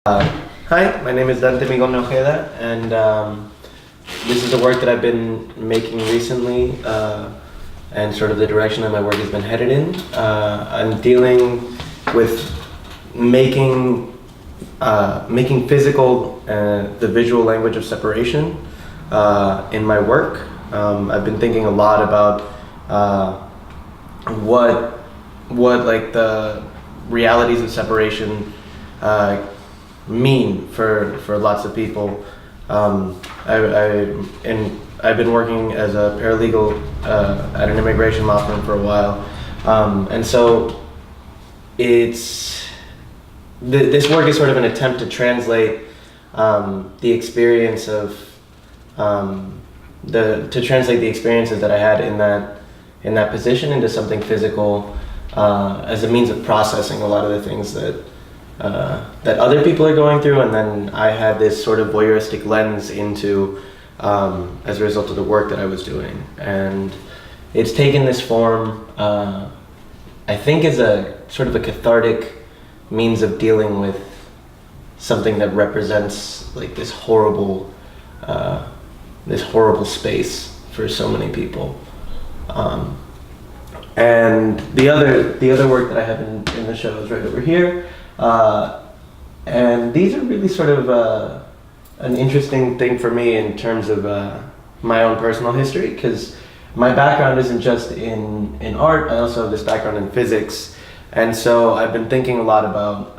Hi, my name is Dante Migone-Ojeda, and this is the work that I've been making recently, and sort of the direction that my work has been headed in. I'm dealing with making physical the visual language of separation in my work. I've been thinking a lot about what like the realities of separation mean for lots of people. I've been working as a paralegal at an immigration law firm for a while, and so this work is sort of an attempt to translate the experience of to translate the experiences that I had in that position into something physical, as a means of processing a lot of the things that other people are going through, and then I had this sort of voyeuristic lens into as a result of the work that I was doing. And it's taken this form, I think, as a sort of a cathartic means of dealing with something that represents like this horrible space for so many people. And the other work that I have in the show is right over here. And these are really sort of an interesting thing for me in terms of my own personal history, because my background isn't just in art. I also have this background in physics, and so I've been thinking a lot about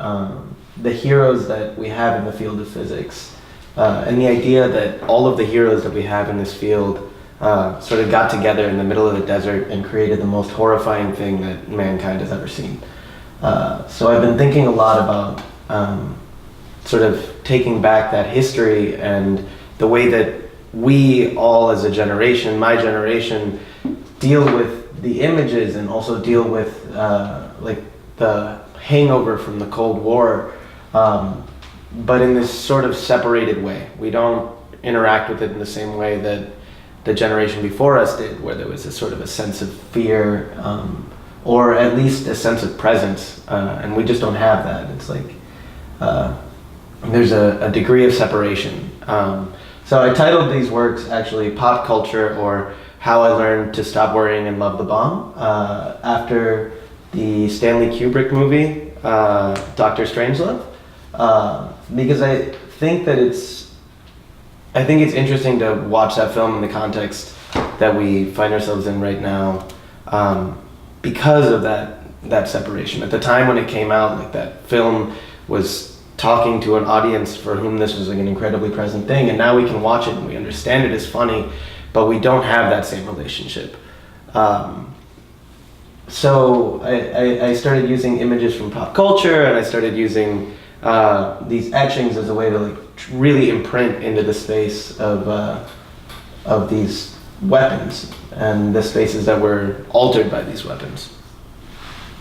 the heroes that we have in the field of physics, and the idea that all of the heroes that we have in this field sort of got together in the middle of the desert and created the most horrifying thing that mankind has ever seen. So I've been thinking a lot about sort of taking back that history and the way that we all as a generation, my generation, deal with the images and also deal with like the hangover from the Cold War, but in this sort of separated way. We don't interact with it in the same way that the generation before us did, where there was a sort of a sense of fear, or at least a sense of presence, and we just don't have that. It's like there's a degree of separation. So I titled these works actually Pop Culture, or How I Learned to Stop Worrying and Love the Bomb, after the Stanley Kubrick movie, Dr. Strangelove, because I think it's interesting to watch that film in the context that we find ourselves in right now, because of that separation. At the time when it came out, like, that film was talking to an audience for whom this was like an incredibly present thing, and now we can watch it and we understand it as funny, but we don't have that same relationship. So I started using images from pop culture, and I started using these etchings as a way to like really imprint into the space of these weapons and the spaces that were altered by these weapons.